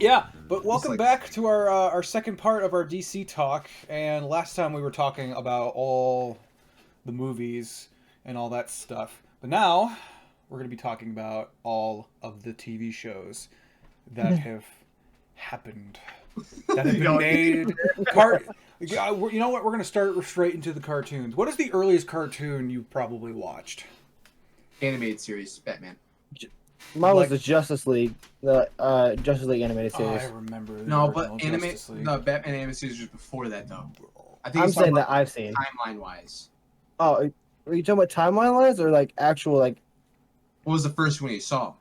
Yeah, but welcome back to our second part of our DC talk. And last time we were talking about all the movies and all that stuff. But now we're going to be talking about all of the TV shows that have happened, that have been made. You know what? We're going to start straight into the cartoons. What is the earliest cartoon you probably watched? Animated series, Batman. Mine was the Justice League, the Justice League animated series. I remember. No, but the Batman animated series was before that, though. I think I'm saying that I've seen timeline-wise. Oh, are you talking about timeline-wise or like actual like? What was the first one you saw?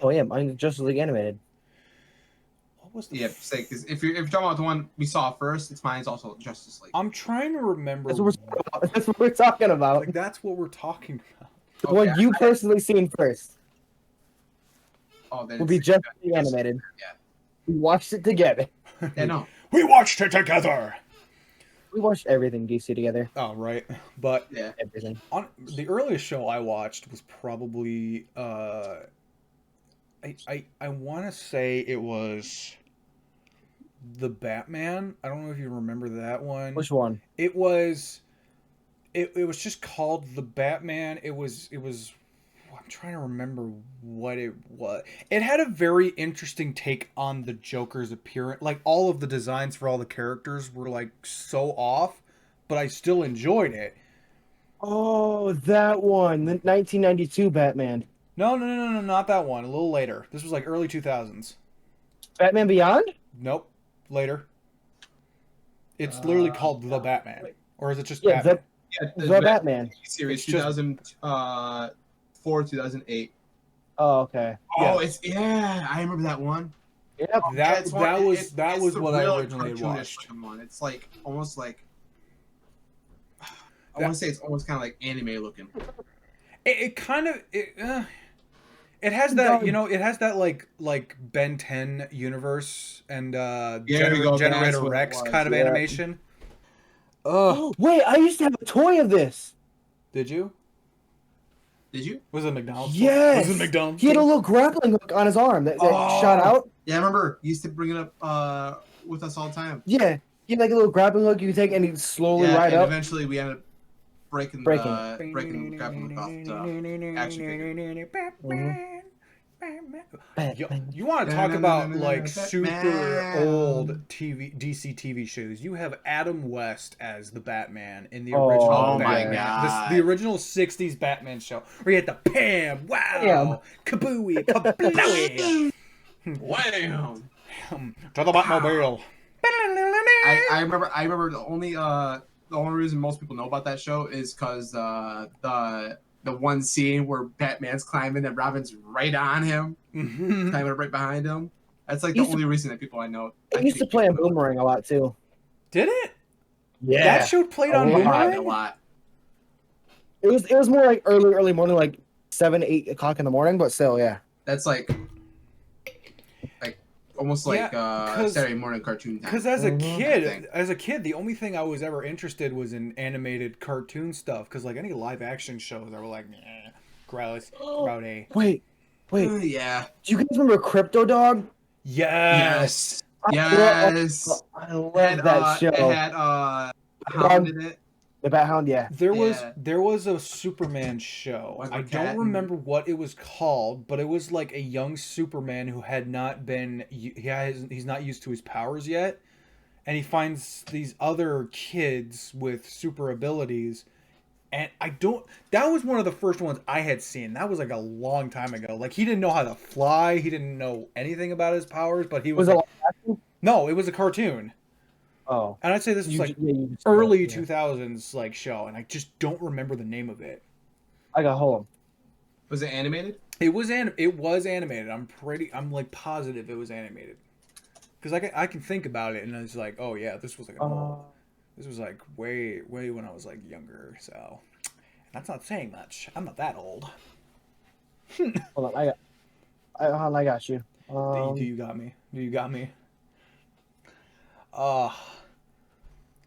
Oh yeah, mine Justice League animated. What was the? Yeah, because if you're talking about the one we saw first, mine's also Justice League. I'm trying to remember. That's what we're talking about. Like, that's what we're talking about. The one you personally seen first. Oh, then will be Justice League animated. Yeah. We watched it together. Yeah, no. We watched it together. We watched everything DC together. Oh, right. But yeah, everything. On the earliest show I watched was probably I want to say it was the Batman. I don't know if you remember that one. Which one? It was just called the Batman. It was I'm trying to remember what it was. It had a very interesting take on the Joker's appearance. Like, all of the designs for all the characters were like so off, but I still enjoyed it. Oh, that one, the 1992 Batman. No, not that one. A little later. This was like early 2000s. Batman Beyond? Nope, later. It's literally called The Batman, or is it just Batman? The Batman series, 2004, 2008. Oh, okay. Oh, I remember that one. Yep. That was what I originally watched. One. It's like almost like I want to say it's almost kind of like anime looking. It has that, you know, it has that like Ben 10 universe and Generator Rex kind of animation. Oh wait, I used to have a toy of this. Did you? Was it McDonald's? Yes. Was it McDonald's? He had a little grappling hook on his arm that shot out. Yeah, I remember. He used to bring it up with us all the time. Yeah, he had like a little grappling hook you could take and he'd slowly ride up. Eventually, we ended up breaking the grappling hook off the action figure. You want to talk about like super old DC TV shows? You have Adam West as the Batman in the original. Oh my Batman. god! The original '60s Batman show, where you had the Pam, wow, kabooey, kablowy, wham, to the Batmobile. I remember the only reason most people know about that show is because the one scene where Batman's climbing and Robin's right on him, climbing right behind him. That's like the only reason that people I know. I used to play on Boomerang a lot too. Did it? Yeah, that show played on Boomerang a lot. It was more like early morning, like 7, 8 o'clock in the morning, but still, yeah. That's like almost like Saturday morning cartoon time. Because as a kid, the only thing I was ever interested was in animated cartoon stuff. Because like any live action shows, I was like, gross, rowdy. Wait. Yeah. Do you guys remember Crypto Dog? Yes. I love that show. It had a hound in it. The Bat Hound, yeah. There was a Superman show. I don't remember what it was called, but it was like a young Superman who had not been. He's not used to his powers yet, and he finds these other kids with super abilities. And that was one of the first ones I had seen. That was like a long time ago. Like, he didn't know how to fly. He didn't know anything about his powers, but he was. No, it was a cartoon. Oh. And I'd say this was like early 2000s like show, and I just don't remember the name of it. I got hold. Was it animated? It was animated. I'm like positive it was animated. Because I can think about it, and I was like, oh yeah, this was like this was like way when I was like younger. So that's not saying much. I'm not that old. Hold on, I got you. Do you got me?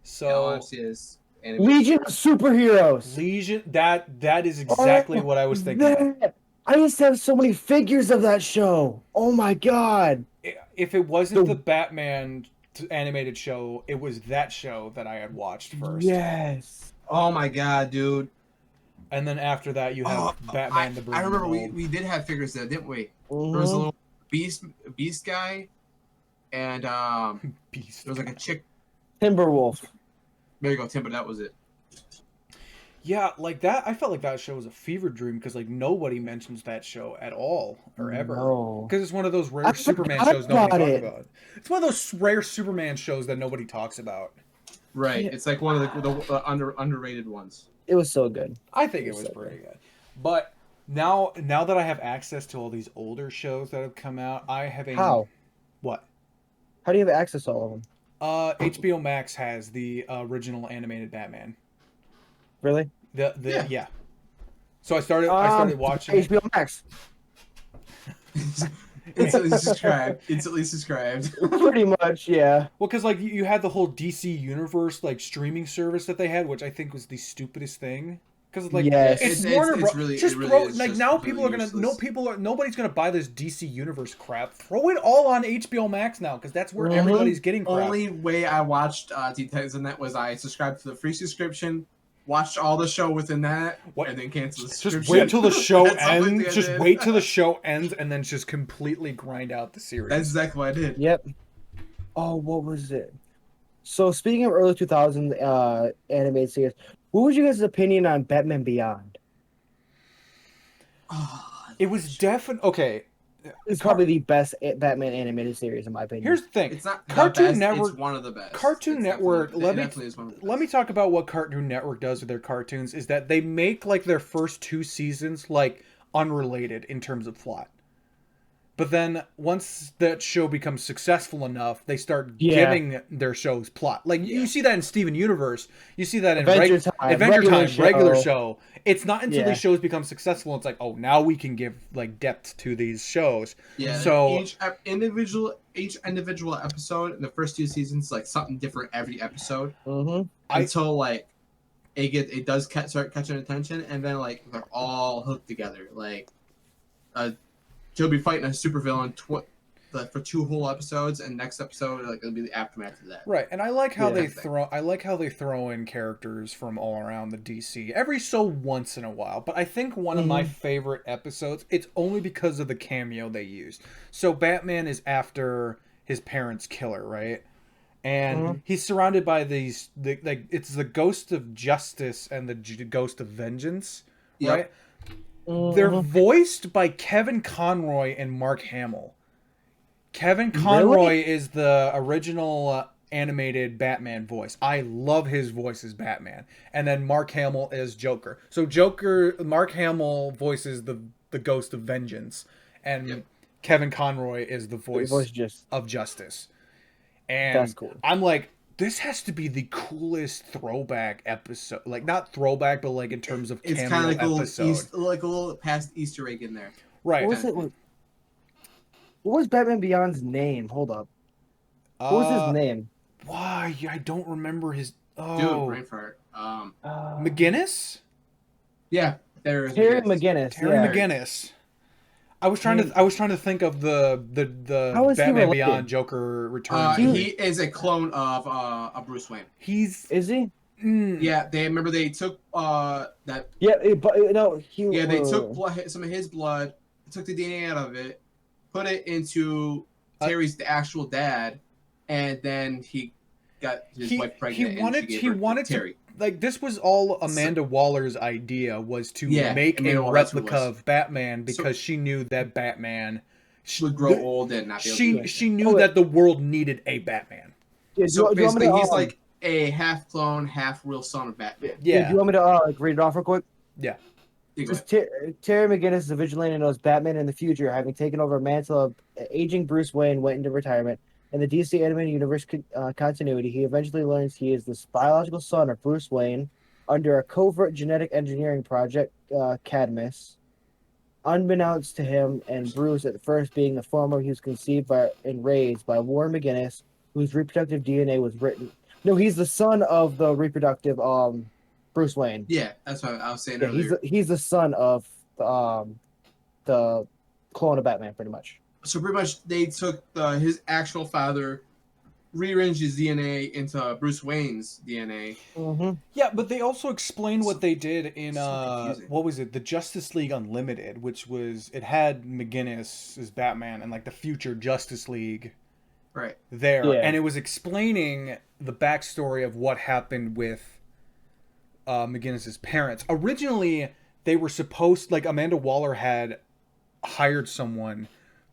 So is Legion of Superheroes. Legion. That is exactly what I was thinking. I used to have so many figures of that show. Oh my god! If it wasn't the Batman animated show, it was that show that I had watched first. Yes. Oh my god, dude. And then after that, you have Batman the Brave. I remember we did have figures there, didn't we? Mm-hmm. There was a little beast guy, and Beast. there was like a chick. Timberwolf. There you go, Timber. That was it. Yeah, like that. I felt like that show was a fever dream because like nobody mentions that show at all or ever. Because it's one of those rare Superman shows nobody talks about. It's one of those rare Superman shows that nobody talks about. Right. It's like one of the underrated ones. It was so good. I think it was pretty good. But now that I have access to all these older shows that have come out, I have a How? What? How do you have access to all of them? HBO Max has the original animated Batman. Really? Yeah. So I started watching HBO Max. Instantly subscribed. Pretty much, yeah. Well, because like you had the whole DC Universe like streaming service that they had, which I think was the stupidest thing. Because like it's Warner Bros. Nobody's gonna buy this DC Universe crap. Throw it all on HBO Max now, because that's where everybody's getting crap. The only way I watched Teen Titans in that was I subscribed to the free subscription, watched all the show within that, and then canceled the subscription. Just wait till the show ends. Just wait till the show ends, and then just completely grind out the series. That's exactly what I did. Yep. Oh, what was it? So speaking of early 2000 animated series, what was you guys' opinion on Batman Beyond? It was definitely okay. It's probably the best Batman animated series in my opinion. Here's the thing: it's not Cartoon Network. It's one of the best. Cartoon Network. Let me talk about what Cartoon Network does with their cartoons. Is that they make like their first 2 seasons like unrelated in terms of plot. But then once that show becomes successful enough, they start giving their shows plot. Like you see that in Steven Universe, you see that in Adventure Time, regular show. It's not until these shows become successful, it's like, oh, now we can give like depth to these shows. Yeah. So each individual episode in the first 2 seasons, like something different every episode. Mm-hmm. Until like it does start catching attention, and then like they're all hooked together. Like he'll be fighting a supervillain for 2 whole episodes, and next episode like it'll be the aftermath of that. Right, and I like how they throw in characters from all around the DC every so once in a while. But I think one of my favorite episodes, it's only because of the cameo they used. So Batman is after his parents' killer, right? And he's surrounded by it's the Ghost of Justice and the Ghost of Vengeance, right? They're voiced by Kevin Conroy and Mark Hamill. Kevin Conroy is the original animated Batman voice. I love his voice as Batman. And then Mark Hamill is Joker. So Mark Hamill voices the Ghost of Vengeance. And Kevin Conroy is the voice of Justice. And that's cool. I'm like, this has to be the coolest throwback episode. Like, not throwback, but like in terms of cameo kind of like episode. Like a little past Easter egg in there. Right. What was Batman Beyond's name? Hold up. What was his name? Why? I don't remember his... Oh. Dude, brain fart. McGinnis? Yeah. Terry McGinnis. Terry McGinnis. I was trying to think of the Batman Beyond Joker Returns. He is a clone of Bruce Wayne. Is he? Yeah, they took that. Yeah, but no, they took some of his blood, took the DNA out of it, put it into Terry's the actual dad, and then he got his wife pregnant. He wanted Terry. Like, this was all Amanda Waller's idea, was to make a replica of Batman, because she knew that Batman would grow old and not be able to do it. She knew that the world needed a Batman. So basically, he's like a half clone, half real son of Batman. Yeah. Do you want me to read it off real quick? Yeah. Terry McGinnis is a vigilante knows Batman in the future, having taken over a mantle of aging Bruce Wayne, went into retirement. In the DC animated universe continuity, he eventually learns he is the biological son of Bruce Wayne under a covert genetic engineering project, Cadmus. Unbeknownst to him and Bruce at first being the former, he was conceived by and raised by Warren McGinnis, whose reproductive DNA was No, he's the son of the reproductive Bruce Wayne. Yeah, that's what I was saying Yeah, earlier. he's the son of the clone of Batman, pretty much. So pretty much they took his actual father, rearranged his DNA into Bruce Wayne's DNA. Mm-hmm. Yeah, but they also explained what they did in So confusing. what was it? The Justice League Unlimited, which was it had McGinnis as Batman and like the future Justice League Right. there, Yeah. and it was explaining the backstory of what happened with McGinnis's parents. Originally, they were supposed like Amanda Waller had hired someone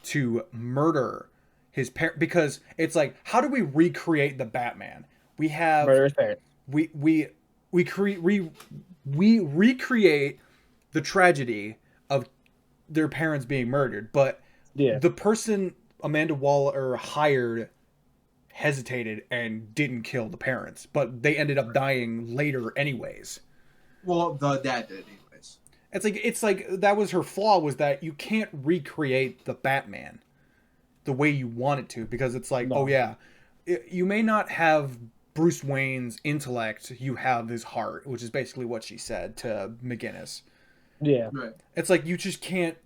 to murder his parent because it's like how do we recreate the Batman? We have Murder his parents. we recreate the tragedy of their parents being murdered, but Yeah. the person Amanda Waller hired hesitated and didn't kill the parents, but they ended up dying later anyways. Well, the dad did anyways. It's like that was her flaw was that you can't recreate the Batman the way you want it to because it's like, No. oh yeah, you may not have Bruce Wayne's intellect, you have his heart, which is basically what she said to McGinnis. Yeah. Right. It's like you just can't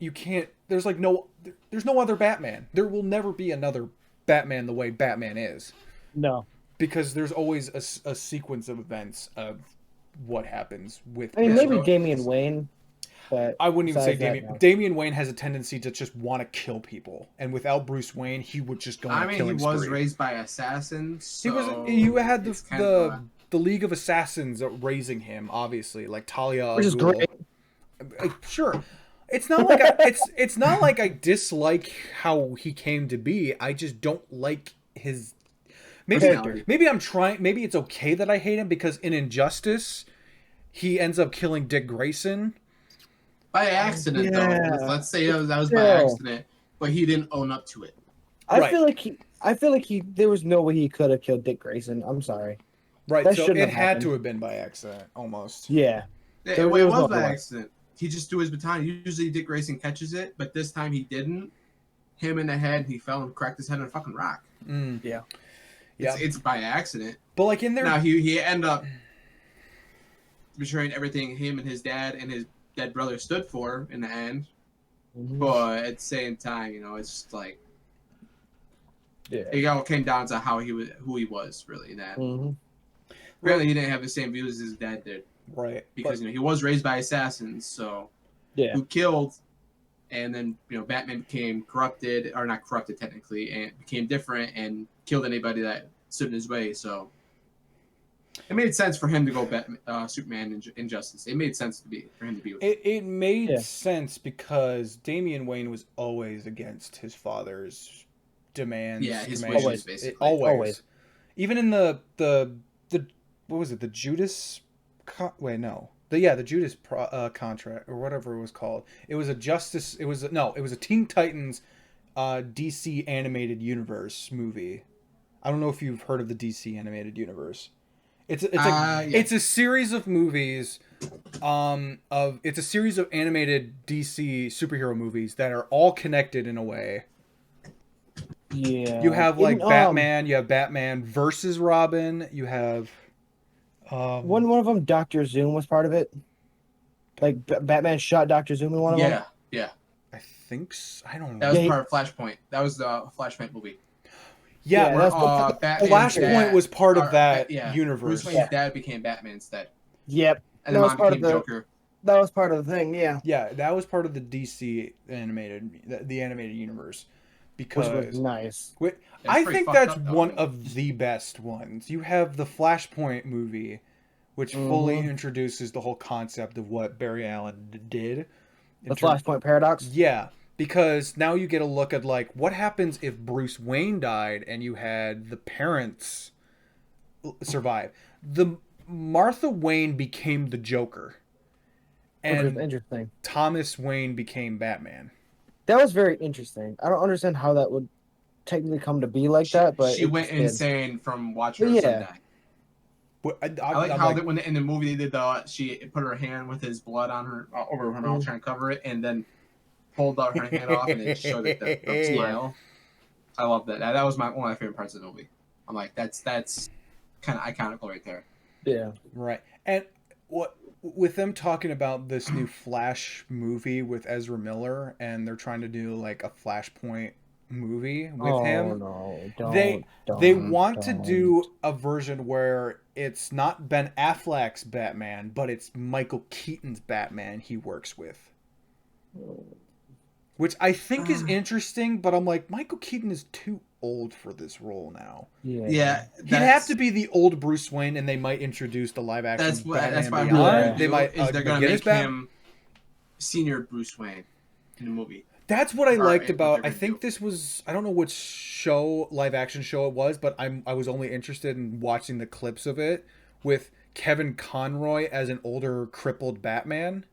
there's no other Batman. There will never be another Batman the way Batman is. No. Because there's always a sequence of events of what happens with I mean, Yeah, maybe so- Damian Wayne, but I wouldn't even say besides that, Damian. no. Damian Wayne has a tendency to just want to kill people, and without Bruce Wayne, he would just go on I a mean, he killing was spree. raised by assassins. So He was. You had it's kind of a- the League of Assassins raising him, obviously, like Talia. which is al Ghul. great. Sure, it's not like it's not like I dislike how he came to be. I just don't like his. Character. Maybe I'm trying. Maybe it's okay that I hate him because in Injustice, he ends up killing Dick Grayson. by accident, Yeah. though. Let's say that was by Still. accident, but he didn't own up to it. I Right. feel like he there was no way he could have killed Dick Grayson. I'm sorry. Right, That so shouldn't it have had happened. to have been by accident, almost. Yeah. It, There it was was no by way. accident. He just threw his baton. Usually Dick Grayson catches it, but this time he didn't. Him in the head, he fell and cracked his head on a fucking rock. Mm. Yeah. Yeah. It's by accident. But like in there, Now he ended up betraying everything him and his dad and his dead brother stood for in the end. Mhm. But at the same time, it's just like Yeah. it all came down to who he was really. That Mhm. apparently he didn't have the same views as his dad did right? because he was raised by assassins, so Yeah. who killed, and then Batman became corrupted or not corrupted technically, and became different and killed anybody that stood in his way. So it made sense for him to go Superman Injustice. It made sense for him to be with. It made Yeah. sense because Damian Wayne was always against his father's demands. Yeah, his demands. wishes, It- basically. always. Even in the what was it? The Judas. The Judas contract or whatever it was called. It was a Justice. It was a Teen Titans, DC animated universe movie. I don't know if you've heard of the DC animated universe. Yeah. It's a series of movies, it's a series of animated DC superhero movies that are all connected in a way. Yeah. You have like In, Batman, you have Batman versus Robin, you have one of them, Dr. Zoom was part of it. Like Batman shot Dr. Zoom in one of them. Yeah. I think I don't That know. was part of Flashpoint. That was the Flashpoint movie. Yeah, Yeah, that's Batman's Flashpoint dad- was part of or, that yeah, universe. Bruce Wayne's dad became Batman instead, Yep. and That then was mom part of became the- Joker. That was part of the thing. Yeah. Yeah, that was part of the DC animated the animated universe Which was because nice. I pretty think fucked that's up, though. one of the best ones. You have the Flashpoint movie, which fully Mhm. introduces the whole concept of what Barry Allen did. The Flashpoint paradox. Yeah, because now you get a look at like what happens if Bruce Wayne died and you had the parents survive. The Martha Wayne became the Joker, Which was and interesting. Thomas Wayne became Batman. That was very interesting. I don't understand how that would technically come to be like that, but She it went just did. insane from watching her Yeah. son die. But I like I'm how like, that when in the movie they did she put her hand with his blood on her over her mouth trying to cover it, and then pulled out her hand off and it showed it the smile. I love that. That was one of my favorite parts of the movie. I'm like, that's kind of iconical right there. Yeah. Right. And what with them talking about this new Flash movie with Ezra Miller, and they're trying to do like a Flashpoint movie with Oh him. no! They want to Don't. do a version where it's not Ben Affleck's Batman, but it's Michael Keaton's Batman he works with. Which I think is interesting, but I'm like, Michael Keaton is too old for this role now. Yeah, He'd have to be the old Bruce Wayne, and they might introduce the live action Batman that's what Beyond. I'm They might they're gonna McGinnis make him senior Bruce Wayne in the movie. That's what I liked what about. they're I gonna think do. this was. I don't know which show, live action show it was, but I was only interested in watching the clips of it with Kevin Conroy as an older crippled Batman.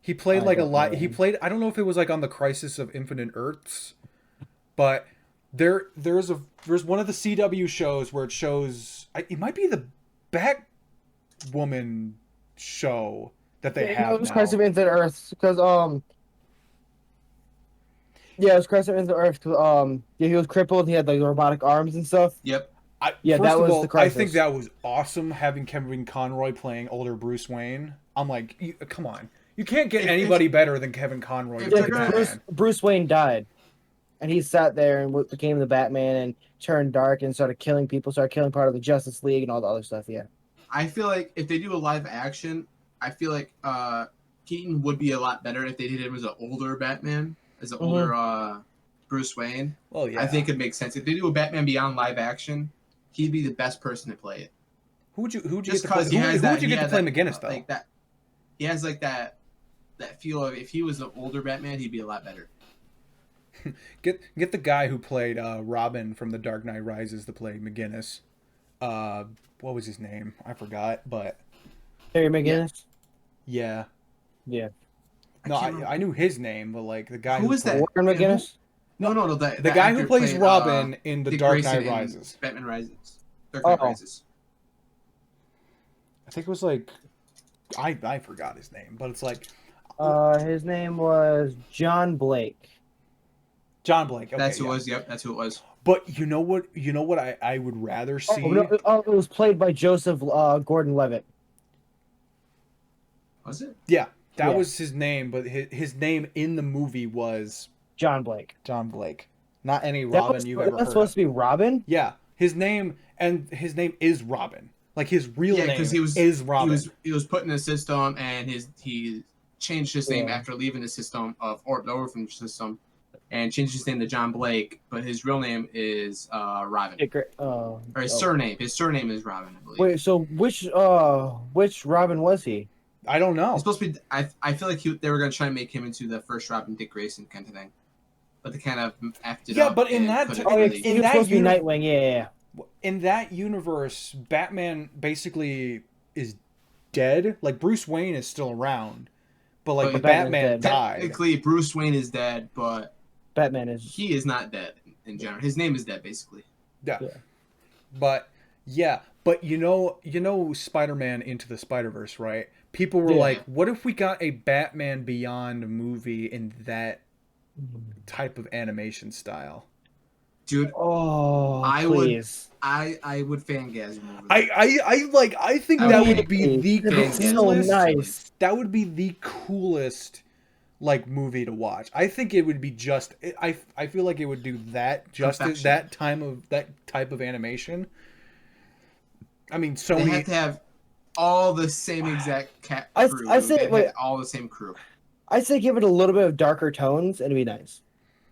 He played like a lot. He played. I don't know if it was like on the Crisis of Infinite Earths, but there's one of the CW shows where it shows. It might be the Batwoman show that they have It was now. Crisis of Infinite Earths because yeah, it was Crisis of Infinite Earths 'cause, yeah, he was crippled. He had like robotic arms and stuff. Yep. Yeah, First that of was all, the I think Crisis. that was awesome having Kevin Conroy playing older Bruce Wayne. I'm like, come on, you can't get anybody better than Kevin Conroy to if play they're gonna- Batman. Bruce Wayne died, and he sat there and became the Batman and turned dark and started killing people, started killing part of the Justice League and all the other stuff. Yeah. I feel like if they do a live action, I feel like Keaton would be a lot better if they did him as an older Batman, as an older Bruce Wayne. Well, yeah. I think it makes sense. If they do a Batman Beyond live action, he'd be the best person to play it. Who would you get Just to play? because Who would you get to play McGinnis though? Like that, he has like that feel of if he was an older Batman, he'd be a lot better. Get the guy who played Robin from The Dark Knight Rises to play McGinnis. What was his name? I forgot, but Terry McGinnis. yeah. Yeah. No, I knew his name, but like the guy Who is that? Warren McGinnis. No. The guy who plays Robin in The Dark Knight Rises. Batman Rises. Dark Knight Rises. I think it was like I forgot his name, but it's like His name was John Blake. John Blake. Okay, that's who it was. Yep, that's who it was. But you know what? I would rather see. Oh, no, it was played by Joseph Gordon-Levitt. Was it? Yeah, that was his name, but his name in the movie was John Blake. John Blake. Not any Robin you've ever heard. That's supposed to be Robin? Yeah, his name is Robin. Like his real name is Robin. He was put in the system, and he changed his name after leaving the system over from the system, and changed his name to John Blake. But his real name is Robin. Or his surname. His surname is Robin, I believe. Wait, so which Robin was he? I don't know. It's supposed to be. I feel like they were going to try and make him into the first Robin, Dick Grayson kind of thing, but they kind of effed it up. Yeah, but in that He was supposed to be Nightwing. Yeah. In that universe, Batman basically is dead. Like Bruce Wayne is still around, but like the Batman died. Technically, Bruce Wayne is dead, but Batman is. He is not dead in general. His name is dead, basically. Yeah. But you know, Spider-Man Into the Spider-Verse, right? People were like, "What if we got a Batman Beyond movie in that type of animation style?" Dude, I would fangasm over that. I think that would be the coolest. Nice. That would be the coolest like movie to watch. I think it would be just. I feel like it would do that justice. That type of animation. I mean, Sony. They have to have all the same exact crew. I say all the same crew. I say give it a little bit of darker tones and it'd be nice.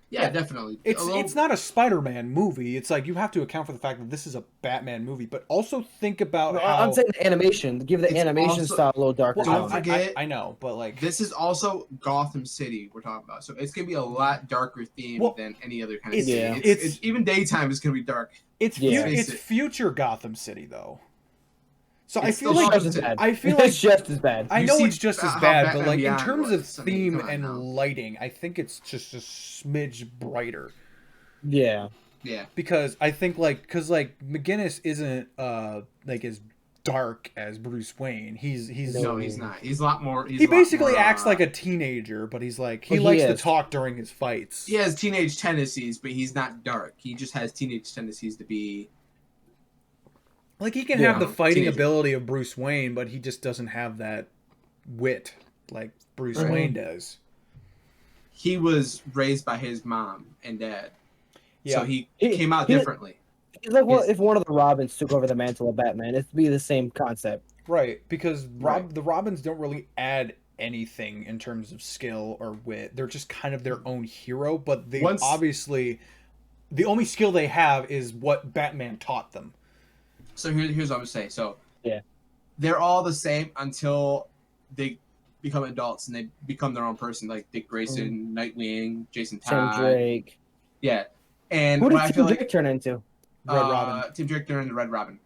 Yeah, definitely. It's not a Spider-Man movie. It's like you have to account for the fact that this is a Batman movie, but also think about how I'm saying the animation. Give the animation style a little darker. Don't forget, I know, but like this is also Gotham City we're talking about, so it's gonna be a lot darker themed than any other kind of city. Yeah. It's even daytime is gonna be dark. It's future Gotham City though. So I feel like it's just as bad. I know it's just as bad, but like in terms of theme and lighting, I think it's just a smidge brighter. Yeah. Yeah. Because I think because McGinnis isn't like as dark as Bruce Wayne. He's not. He's a lot more. He basically acts like a teenager, but he's like he likes to talk during his fights. He has teenage tendencies, but he's not dark. He just has teenage tendencies to be. Like, he can have the fighting ability of Bruce Wayne, but he just doesn't have that wit like Bruce Wayne does. He was raised by his mom and dad. Yeah. So he came out differently. It's like if one of the Robins took over the mantle of Batman, it'd be the same concept. Right, because the Robins don't really add anything in terms of skill or wit. They're just kind of their own hero, but they obviously, the only skill they have is what Batman taught them. So here's what I'm saying. So yeah, they're all the same until they become adults and they become their own person, like Dick Grayson, Nightwing, Jason Todd, Tim Drake. Yeah, and who did Tim Drake turn into? Red Robin. Tim Drake turned into Red Robin.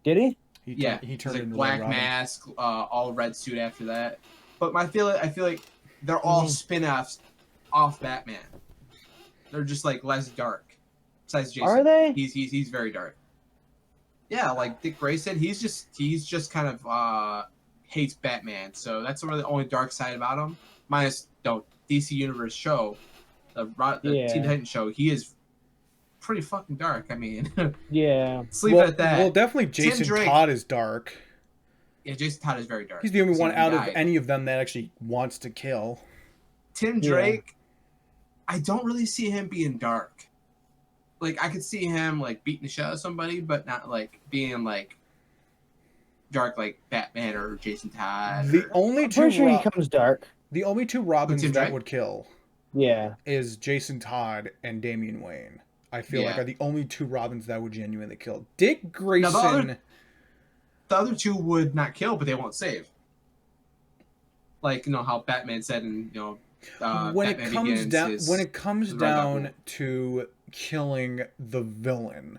Did he? He turned into black mask, all red suit after that. But I feel like they're all spin-offs off Batman. They're just like less dark. Besides Jason, are they? He's very dark. Yeah, like Dick Grayson, he's just kind of hates Batman. So that's really the only dark side about him. Minus DC Universe show, the Teen Titans show. He is pretty fucking dark. I mean, yeah. Leave it at that. Well, definitely Jason Todd is dark. Yeah, Jason Todd is very dark. He's the only one out of any of them that actually wants to kill. Tim Drake, I don't really see him being dark. Like, I could see him like beating the shit out of somebody, but not like being like dark like Batman or Jason Todd. The only two he comes dark. The only two Robins that would kill, is Jason Todd and Damian Wayne. I feel like are the only two Robins that would genuinely kill. Dick Grayson. Now, the other two would not kill, but they won't save. Like, you know how Batman said, and when it comes down to killing the villain,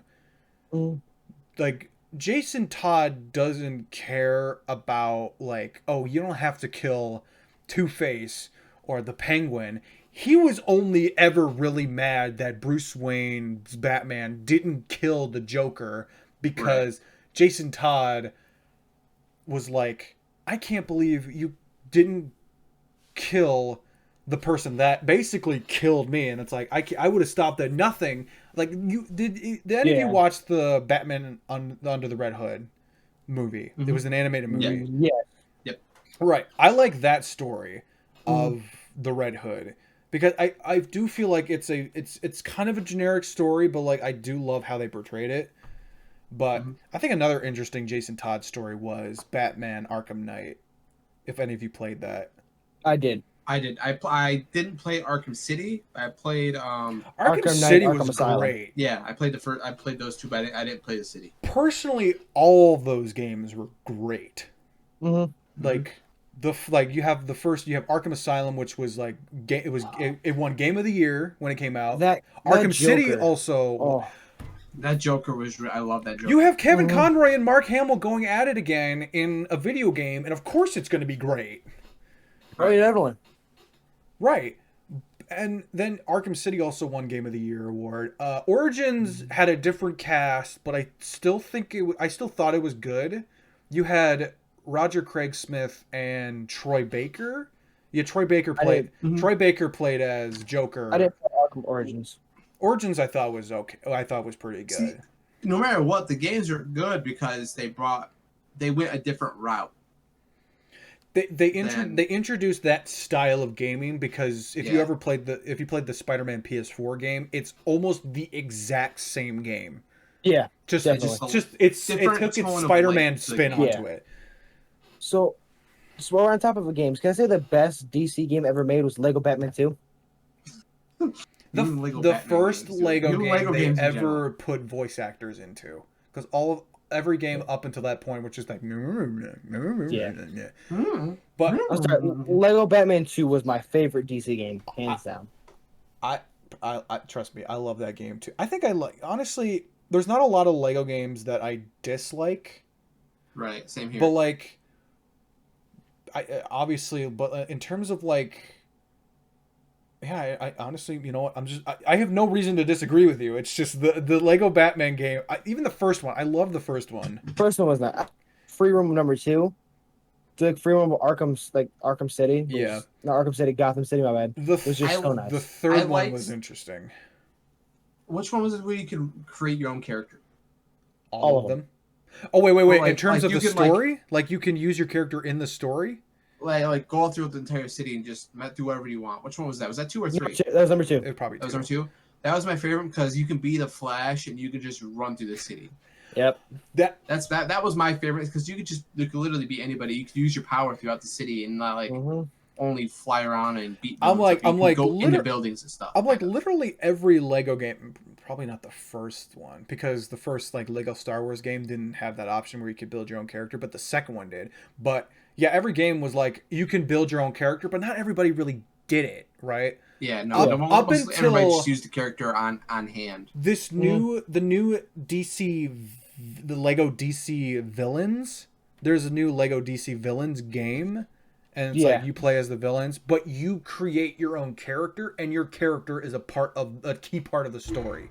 like Jason Todd doesn't care about like, oh, you don't have to kill Two-Face or the Penguin. He was only ever really mad that Bruce Wayne's Batman didn't kill the Joker because Jason Todd was like, I can't believe you didn't kill the person that basically killed me. And it's like, I would have stopped at nothing. Like, did any of you watch the Batman Under the Red Hood movie? It was an animated movie. Yeah. Yep. Right. I like that story of the Red Hood. Because I do feel like it's kind of a generic story, but like I do love how they portrayed it. But I think another interesting Jason Todd story was Batman Arkham Knight. If any of you played that, I did. I didn't play Arkham City. I played Arkham City was great. Yeah, I played I played those two, but I didn't play the city. Personally, all of those games were great. Like. You have Arkham Asylum, which was like it won Game of the Year when it came out. Arkham City also. That Joker was. I love that Joker. You have Kevin Conroy and Mark Hamill going at it again in a video game, and of course it's going to be great. Right, everyone. Right, and then Arkham City also won Game of the Year award. Origins had a different cast, but I still thought it was good. You had Roger Craig Smith and Troy Baker. Yeah, Troy Baker played as Joker. I didn't play Arkham Origins. Origins I thought was okay. I thought was pretty good. See, no matter what, the games are good because they went a different route. They introduced that style of gaming because if you played the Spider-Man PS4 game, it's almost the exact same game. Yeah, it took its Spider-Man spin onto it. So while we're on top of the games, can I say the best DC game ever made was Lego Batman 2? The first Lego game they ever put voice actors into, because every game up until that point was just like But Lego Batman 2 was my favorite DC game, hands down. I trust me, I love that game too. I think honestly, there's not a lot of Lego games that I dislike. Right, same here. But like, but in terms of like, I honestly, you know what? I have no reason to disagree with you. It's just the Lego Batman game. Even the first one, I love the first one. The first one was not. Free Room number 2. Like Free Room of Arkham City. Not Arkham City, Gotham City. My bad. It was just so nice. The third one was interesting. Which one was it where you could create your own character? All of them. Oh wait. Like, in terms like of the you can, story, like you can use your character in the story. Like go through the entire city and just do whatever you want. Which one was that? Was that 2 or 3? That was number 2. It probably That was two. number 2. That was my favorite because you can be the Flash and you can just run through the city. Yep. That was my favorite because you could literally be anybody. You could use your power throughout the city and not like only fly around and beat. I'm like go into buildings and stuff. I'm like literally every Lego game. Probably not the first one because the first like Lego Star Wars game didn't have that option where you could build your own character, but the second one did. But yeah, every game was like you can build your own character, but not everybody really did it, right? Yeah, no. Up until everybody just used the character on hand. This the new DC, the Lego DC villains. There's a new Lego DC villains game, and it's like you play as the villains, but you create your own character, and your character is a key part of the story.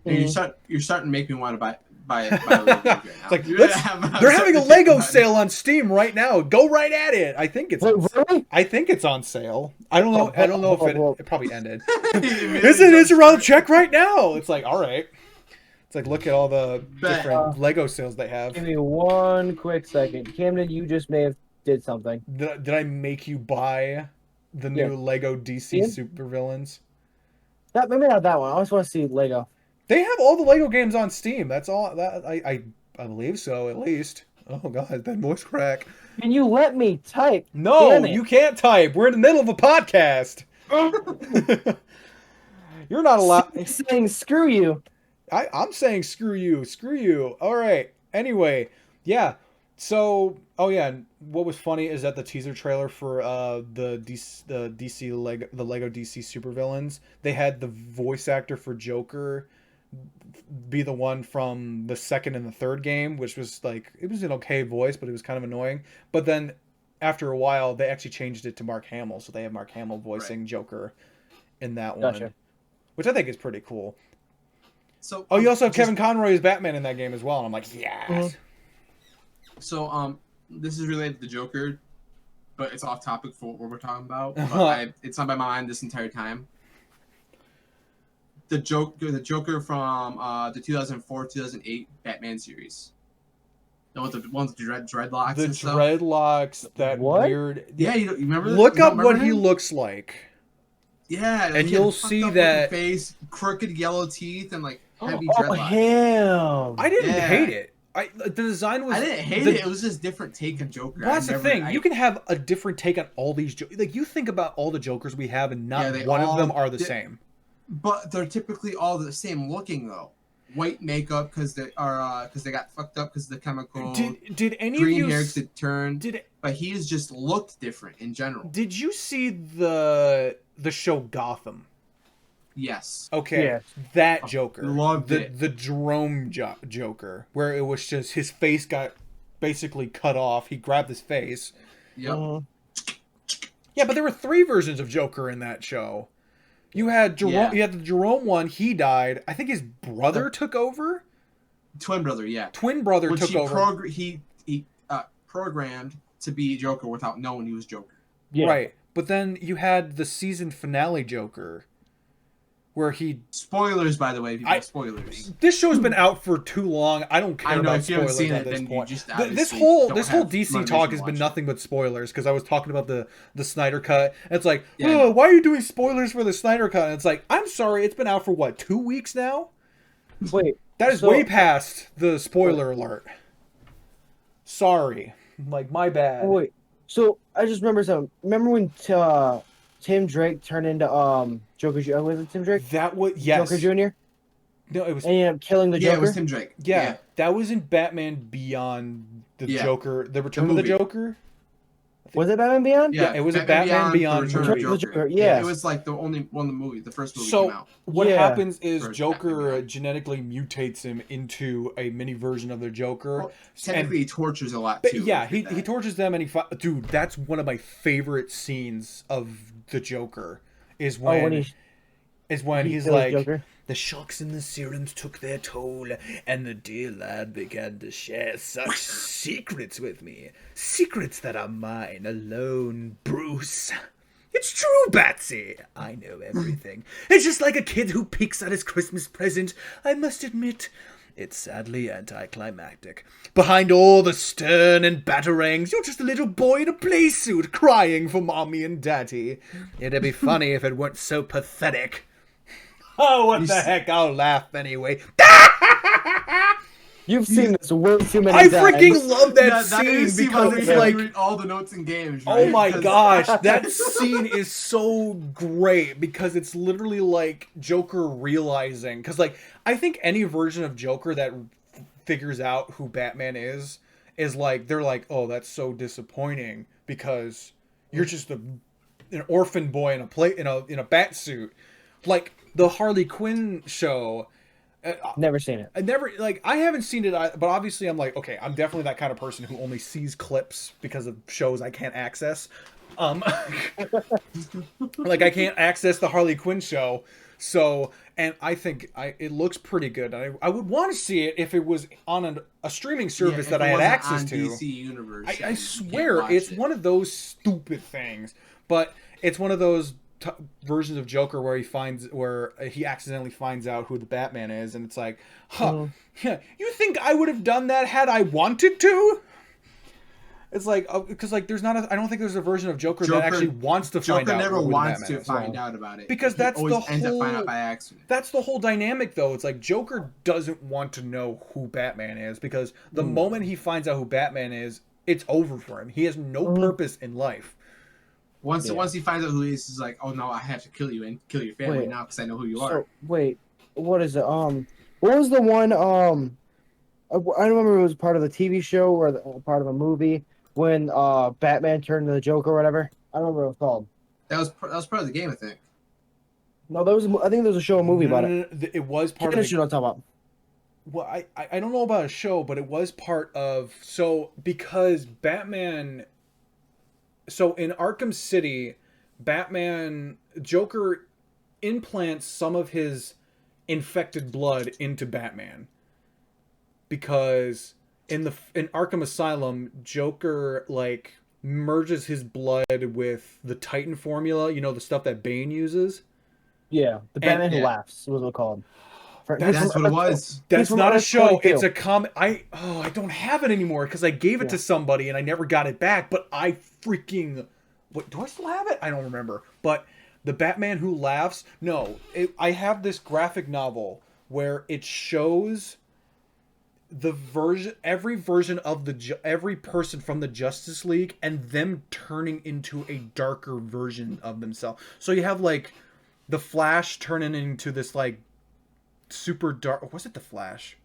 And you're starting to make me want to buy a Lego game right now. It's like they're having a Lego sale on Steam right now. Go right at it. I think it's I think it's on sale. I don't know. I don't know if it probably ended. It's around the check right now. It's like, all right. It's like, look at all the different Lego sales they have. Give me one quick second. Camden, you just may have did something. Did I make you buy the new Lego DC supervillains? Maybe not that one. I just want to see Lego. They have all the Lego games on Steam. That's all. That I believe so, at least. Oh god, that voice crack. Can you let me type? No, you can't type. We're in the middle of a podcast. You're not allowed. I'm saying screw you. I'm saying screw you. Screw you. All right. Anyway, yeah. So, what was funny is that the teaser trailer for the Lego DC supervillains, they had the voice actor for Joker be the one from the second and the third game, which was like, it was an okay voice, but it was kind of annoying. But then after a while, they actually changed it to Mark Hamill, so they have Mark Hamill voicing Joker in that one, which I think is pretty cool. So, you also have Kevin Conroy as Batman in that game as well, and I'm like, yes. So, this is related to the Joker, but it's off topic for what we're talking about. But it's on my mind this entire time. The Joker from the 2004-2008 Batman series. The ones with the dreadlocks. The and stuff. Dreadlocks, that weird. Yeah, you remember? Look up what he looks like. Yeah, and you'll see that face, crooked yellow teeth, and like heavy dreadlocks. Him! I didn't hate it. The design was. I didn't hate it. It was just different take on Joker. Well, that's the thing. You can have a different take on all these. Like you think about all the Jokers we have, and not one of them are the same. But they're typically all the same looking though. White makeup because they got fucked up because of the chemical. Did any green of you hair because it turned? But he's just looked different in general. Did you see the show Gotham? Yes. Okay. Yeah. That Joker. Loved it. The Jerome Joker, where it was just his face got basically cut off. He grabbed his face. Yep. Yeah, but there were 3 versions of Joker in that show. You had Jerome. Yeah. You had the Jerome one. He died. I think his brother took over. Twin brother, yeah. Twin brother took over. He programmed to be Joker without knowing he was Joker. Yeah. Right, but then you had the season finale Joker, where he. Spoilers, by the way. People, spoilers. This show's been out for too long. I don't care about spoilers at this point. This whole DC talk has been nothing but spoilers because I was talking about the Snyder Cut. And it's like, why are you doing spoilers for the Snyder Cut? And it's like, I'm sorry, it's been out for what, 2 weeks now? Wait, that is way past the spoiler alert. Sorry, like my bad. Oh, wait, so I just remember something. Remember when Tim Drake turned into Joker Jr.? Was it Tim Drake? That was Joker Jr.? No, it was. And he ended up killing the Joker. Yeah, it was Tim Drake. Yeah, that was in Batman Beyond the Joker, the Return of the Joker. Was it Batman Beyond? Yeah, it was a Batman Beyond movie. Yeah, it was like the only one of the movie. The first movie came out. What happens is Joker genetically mutates him into a mini version of the Joker. Well, technically, he tortures a lot too. Yeah, he tortures them, and dude, that's one of my favorite scenes of the Joker. Is when he's like, Joker? The shocks and the serums took their toll, and the dear lad began to share such secrets with me. Secrets that are mine alone, Bruce. It's true, Batsy. I know everything. It's just like a kid who peeks at his Christmas present. I must admit, It's sadly anticlimactic. Behind all the stern and batarangs, you're just a little boy in a play suit crying for mommy and daddy. It'd be funny if it weren't so pathetic. Oh, what the heck? I'll laugh anyway. You've seen this way too many times. I freaking love that scene because it's like read all the notes in games. Right? Oh my gosh, that scene is so great because it's literally like Joker realizing, because like I think any version of Joker that figures out who Batman is like they're like, oh, that's so disappointing because you're just an orphan boy in a bat suit, like the Harley Quinn show. Never seen it. I haven't seen it, but obviously I'm like, okay, I'm definitely that kind of person who only sees clips because of shows I can't access. Like I can't access the Harley Quinn show, so, and I think it looks pretty good. I would want to see it if it was on a streaming service that I had access to. DC Universe. I swear it's one of those stupid things, but it's one of those versions of Joker where he accidentally finds out who the Batman is, and it's like, yeah, you think I would have done that had I wanted to? It's like, because like there's not I don't think there's a version of Joker that actually wants to find out. Joker never wants to find out about it because that's always the whole. Ends up finding out by accident. That's the whole dynamic, though. It's like Joker doesn't want to know who Batman is because the moment he finds out who Batman is, it's over for him. He has no purpose in life. Once he finds out who he is, he's like, "Oh no, I have to kill you and kill your family now because I know who you are." Wait, what is it? What was the one? I don't remember if it was part of the TV show or part of a movie when Batman turned to the Joker or whatever. I don't remember what it was called. That was part of the game, I think. No, I think there was a show, a movie about it. It was part of the show I'm talking about. Well, I don't know about a show, but it was part of because Batman. So in Arkham City, Joker implants some of his infected blood into Batman. Because in Arkham Asylum, Joker like merges his blood with the Titan formula, the stuff that Bane uses. Yeah, the Batman Who Laughs was what it called. That's what it was. That's not a show. It's a comic. I don't have it anymore because I gave it to somebody and I never got it back. But I freaking do I still have it? I don't remember. But the Batman Who Laughs. No, I have this graphic novel where it shows every version of every person from the Justice League and them turning into a darker version of themselves. So you have like the Flash turning into this like super dark. Was it the Flash?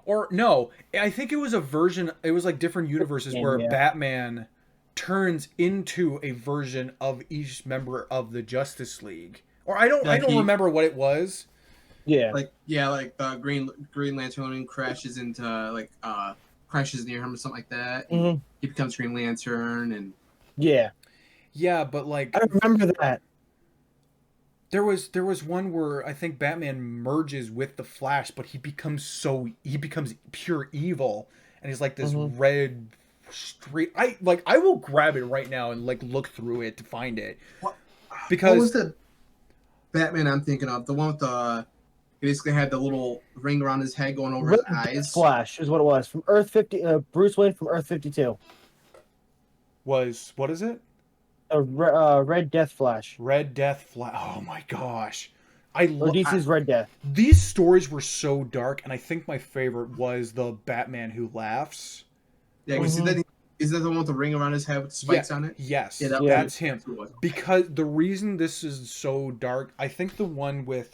Or no, I think it was a version. It was like different universes where Batman turns into a version of each member of the Justice League. Or I don't remember what it was. Yeah, like the Green Lantern crashes into crashes near him or something like that. Mm-hmm. He becomes Green Lantern and yeah, but like I remember that. There was one where I think Batman merges with the Flash, but he becomes pure evil, and he's like this red street. I will grab it right now and like look through it to find it. What Because was the Batman I'm thinking of? The one with he basically had the little ring around his head going over his eyes. Flash is what it was from Earth 50. Bruce Wayne from Earth 52. What is it? A Red Death Flash. Red Death Flash. Oh my gosh. DC's Red Death. These stories were so dark, and I think my favorite was the Batman Who Laughs. Yeah, is that the one with the ring around his head with the spikes on it? Yes, that's him. Because the reason this is so dark, I think the one with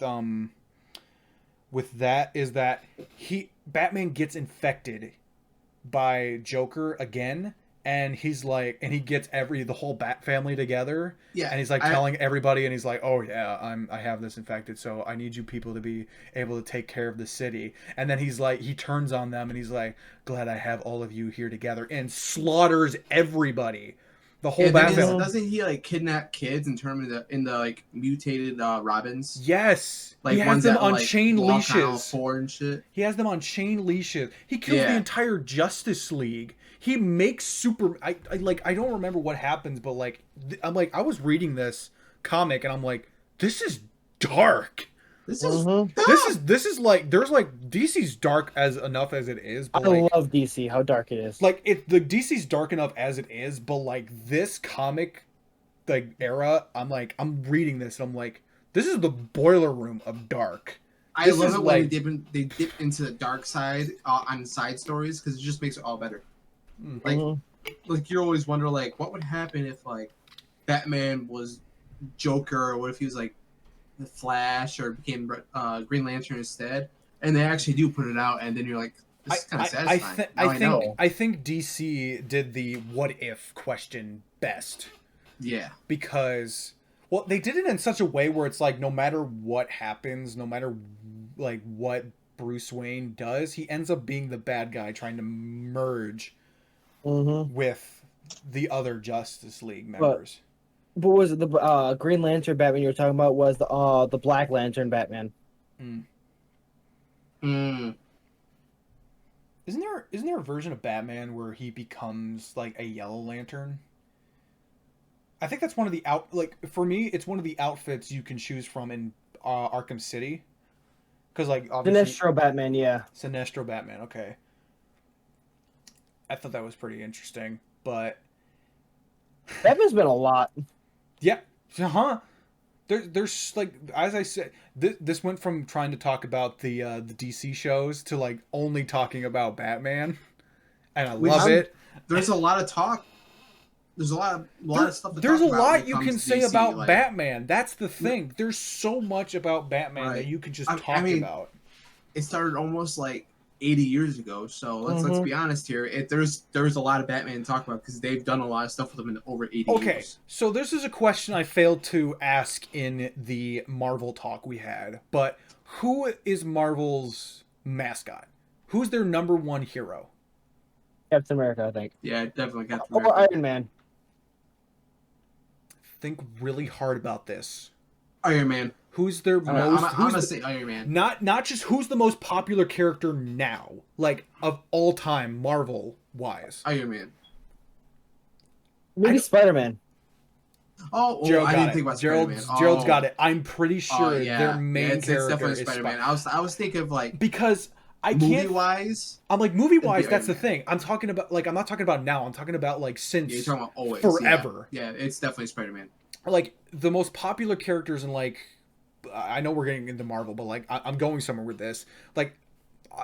that is that Batman gets infected by Joker again. And he's like, and he gets the whole Bat family together. Yeah. And he's like telling everybody, and he's like, oh yeah, I have this infected, so I need you people to be able to take care of the city. And then he's like, he turns on them and he's like, glad I have all of you here together, and slaughters everybody. The whole Bat family. Doesn't he like kidnap kids and turn them into like mutated Robins? Yes. Like he has them on chain leashes. And shit. He has them on chain leashes. He kills the entire Justice League. He makes I don't remember what happens, but like I'm like I was reading this comic and I'm like, this is dark. This is This is like there's like DC's dark as enough as it is, I but like, love DC. How dark it is. like the DC's dark enough as it is, but like this comic like era, I'm reading this and I'm like, this is the boiler room of dark. I This love is it like- when they dip into the dark side on side stories because it just makes it all better. Like you always wonder like what would happen if like Batman was Joker, or what if he was like the Flash or became Green Lantern instead, and they actually do put it out, and then you're like, this is kind of satisfying. I think DC did the what if question best. Yeah, because well, they did it in such a way where it's like no matter what happens, no matter like what Bruce Wayne does, he ends up being the bad guy trying to merge with the other Justice League members. But was it the Green Lantern Batman you were talking about? Was the Black Lantern Batman? Isn't there a version of Batman where he becomes like a Yellow Lantern? I think that's one of the for me, it's one of the outfits you can choose from in Arkham City. Because like obviously Sinestro Batman, yeah. Sinestro Batman, okay. I thought that was pretty interesting, but Batman's been a lot. yeah, There's like, as I said, this went from trying to talk about the DC shows to like only talking about Batman, and I love it. There's a lot of talk. There's a lot of stuff. There's a lot you can say about Batman. That's the thing. There's so much about Batman that you can just talk about. It started almost like 80 years ago, so let's be honest here. There's a lot of Batman to talk about because they've done a lot of stuff with them in over 80 years. Okay, so this is a question I failed to ask in the Marvel talk we had, but who is Marvel's mascot? Who's their number one hero? Captain America, I think. Yeah, definitely Captain America. Or Iron Man. Think really hard about this. Iron Man. Who's their most? I'm gonna say Iron Man. Not just who's the most popular character now, like of all time, Marvel wise. Iron Man. Maybe Spider-Man. I didn't think about Spider-Man. Gerald's got it. I'm pretty sure their main it's character definitely is Spider-Man. I was thinking of like because I can't movie-wise. I'm like movie-wise. That's the thing. I'm talking about like I'm not talking about now. I'm talking about like since you're talking about always forever. Yeah, it's definitely Spider-Man. Like the most popular characters in like. I know we're getting into Marvel, but like I'm going somewhere with this. Like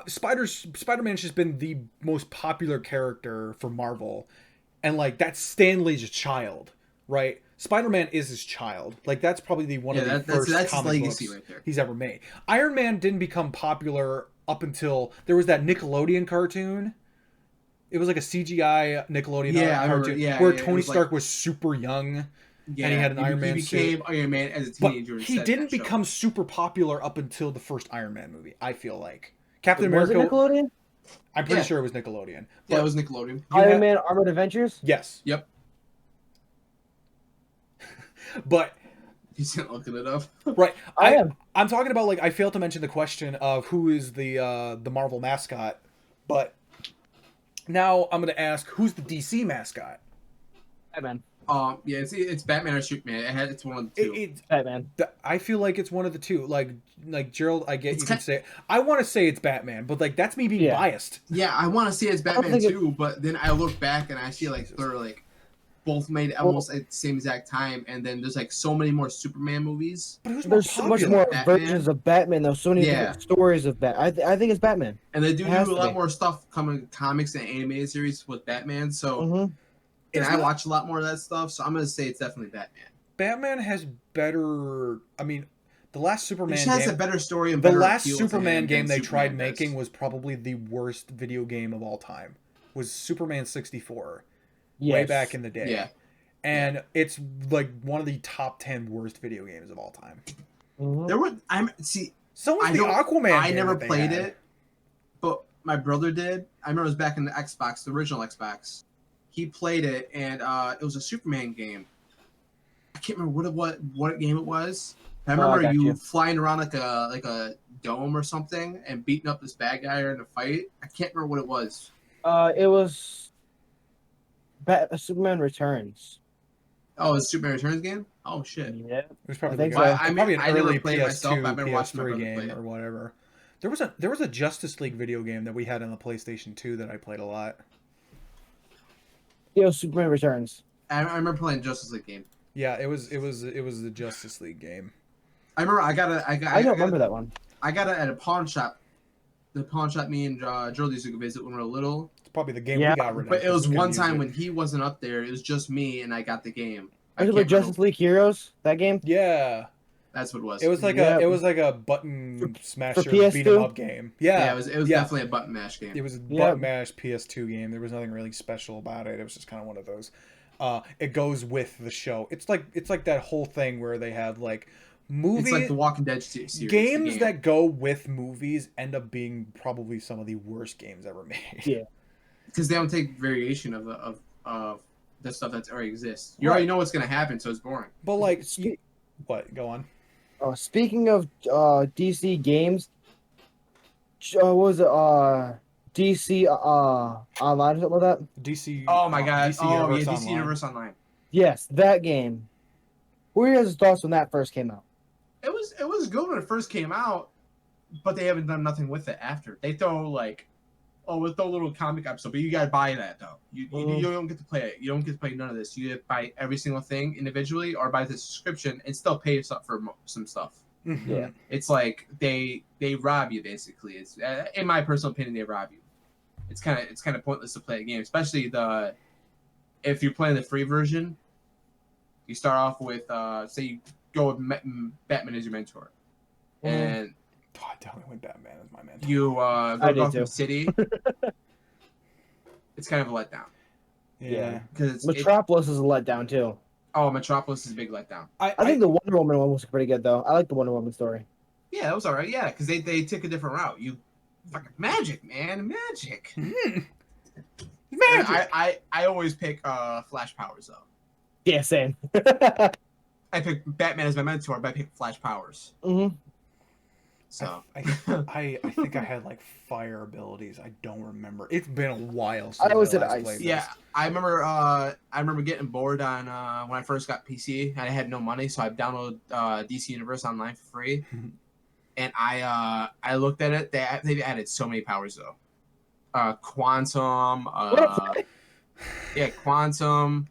Spider-Man's just been the most popular character for Marvel, and like that's Stan Lee's child, right? Spider-Man is his child. Like that's probably the one of the first comic books right there. he's ever made. Iron Man didn't become popular up until there was that Nickelodeon cartoon. It was like a CGI Nickelodeon cartoon where Tony Stark was super young. Yeah, and he had an Iron Man suit. He became Iron Man as a teenager. But he didn't become super popular up until the first Iron Man movie, I feel like. Captain America... Was it Nickelodeon? I'm pretty sure it was Nickelodeon. Yeah, it was Nickelodeon. Iron Man Armored Adventures? Yes. Yep. But... He's looking it up. Right. I'm talking about, like, I failed to mention the question of who is the Marvel mascot, but now I'm going to ask, who's the DC mascot? Batman. Yeah, it's Batman or Superman. It's one of the two. It's Batman. I feel like it's one of the two. Like Gerald, I get you can say it. I want to say it's Batman, but like that's me being biased. Yeah, I want to say it's Batman too, but then I look back and I see like they're like both made almost at the same exact time, and then there's like so many more Superman movies. But there's so much more versions of Batman though. So many different stories of Batman. I think it's Batman. And they do a lot more stuff coming comics and animated series with Batman. So. And I watch a lot more of that stuff, so I'm going to say it's definitely Batman. Batman has better... I mean, the last Superman game... has a better story and the better last Superman game they tried making was probably the worst video game of all time. Was Superman 64. Yes. Way back in the day. Yeah. And it's like one of the top 10 worst video games of all time. There were... So was the Aquaman I never played it, but my brother did. I remember it was back in the Xbox, the original Xbox. He played it, and it was a Superman game. I can't remember what game it was. I remember you flying around like a dome or something and beating up this bad guy in a fight. I can't remember what it was. It was Superman Returns. Oh, it's Superman Returns game. Oh shit. Yeah. It was probably think like so. probably an I never early played it myself, but PS2, I've been watching my PS3 brother play game it. or whatever. There was a Justice League video game that we had on the PlayStation 2 that I played a lot. Superman Returns. I remember playing Justice League game. Yeah, it was the Justice League game. I remember I don't remember that one. I got it at a pawn shop. The pawn shop me and Gerald used to go visit when we were little. It's probably the game Yeah, we got rid of. But it was we couldn't one use time it. when he wasn't up there. It was just me, and I got the game. Was it like Justice League Heroes? That game? Yeah, That's what it was. it was like Yeah. a button smasher PS2? beat 'em up game. Yeah, Yeah, it was definitely a button mash game. It was a Yeah. button mash PS2 game. There was nothing really special about it. It was just kind of one of those. It goes with the show. It's like that whole thing where they have like movie It's like the Walking Dead series. games that go with movies end up being probably some of the worst games ever made. Yeah. because they don't take variation of the stuff that already exists. You Right. already know what's gonna happen, so it's boring. But like, Spe- what? Go on. Speaking of DC games, what was it? DC Online or something like that? DC. Oh my god! DC Oh Universe yeah, DC Online. Universe Online. Yes, that game. What were your guys' thoughts when that first came out? It was good when it first came out, but they haven't done nothing with it after. They throw like, we'll throw a little comic episode, but you gotta buy that though. You don't get to play it. You don't get to play none of this. You get to buy every single thing individually, or buy the subscription and still pay for some stuff. Mhm. Yeah. It's like they rob you basically. It's in my personal opinion, they rob you. It's kind of pointless to play a game, especially if you're playing the free version. You start off with say you go with Batman as your mentor, and Oh, I definitely went Batman as my mentor. you go I did off too. the city. It's kind of a letdown Yeah. because Metropolis is a letdown too. Metropolis is a big letdown. I think the Wonder Woman one was pretty good though. I like the Wonder Woman story. Yeah, that was all right. Yeah, because they took a different route. You fucking magic, man, magic. Magic. I always pick Flash powers though. Yeah, same. I pick Batman as my mentor, but I pick Flash powers. Mm-hmm. So I think I had like fire abilities. I don't remember. It's been a while since I always last did ice. played yeah, this. I remember getting bored on when I first got PC and I had no money, so I downloaded DC Universe Online for free. And I looked at it. They've added so many powers though. Quantum. Yeah, quantum.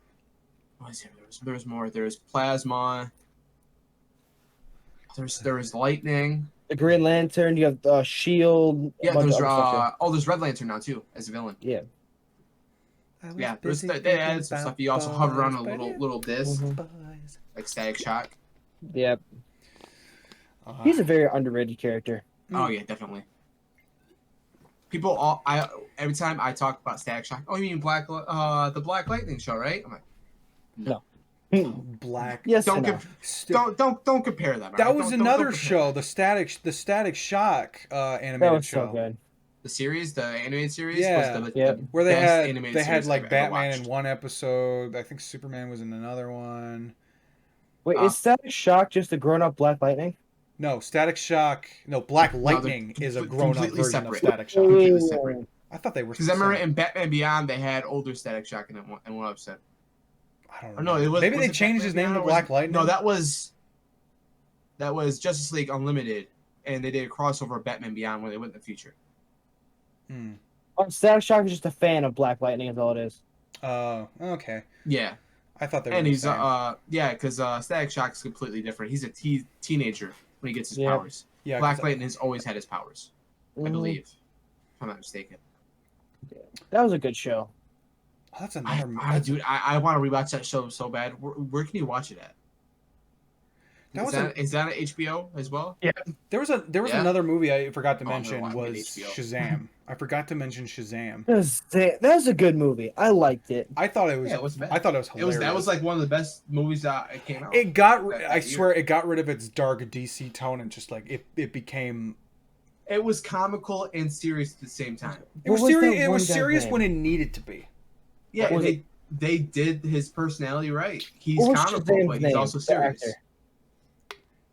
What is it? There's more. There's plasma. There's lightning. The Green Lantern. You have Shield. Yeah, bunch there's of other stuff, there's Red Lantern now too as a villain. yeah. Yeah, they added some stuff. You also hover around a little disc Mhm. like Static Shock. Yep. He's a very underrated character. Oh yeah, definitely. Every time I talk about Static Shock, oh, you mean the Black Lightning show, right? I'm like, Black. Yes. don't and no. don't compare them. That right? was Don't another compare. show, the Static Shock animated That was show. so good. The series, the animated series, Yeah. was Yeah. the Where they best had animated series like I've ever Batman in watched. one episode. I think Superman was in another one. Wait, is Static Shock just a grown-up Black Lightning? No, Static Shock. No, Black they're Lightning is a grown-up completely version separate. of Static Shock. Completely separate. I thought they were. Because I remember the same. in Batman Beyond they had older Static Shock in one episode. I don't Or know. no, it was Maybe was they it changed Batman his name Beyond to or was Black it- Lightning. No, that was Justice League Unlimited, and they did a crossover of Batman Beyond when they went in the future. Hmm. Static Shock is just a fan of Black Lightning, is all it is. Okay. Yeah, I thought they were and the he's same. because Static Shock is completely different. He's a teenager when he gets his Yeah. powers. Yeah, Black 'cause Lightning has always had his powers, I Mhm. believe, if I'm not mistaken. That was a good show. Oh, that's another. Dude, I want to rewatch that show so bad. Where can you watch it at? Is that an HBO as well? There was Yeah. another movie I forgot to Oh, mention no, I mean was HBO. Shazam. I forgot to mention Shazam. That was a good movie. I liked it. I thought it was. Yeah, it wasn't bad. I thought it was hilarious. That was like one of the best movies that it came out. It got. that I year. swear, it got rid of its dark DC tone and just like it became. It was comical and serious at the same time. It was What was serious. that It one was guy's serious name? when it needed to be. Yeah, Was and they did his personality right. He's What was comical, Shazam's but he's name, also the serious. actor?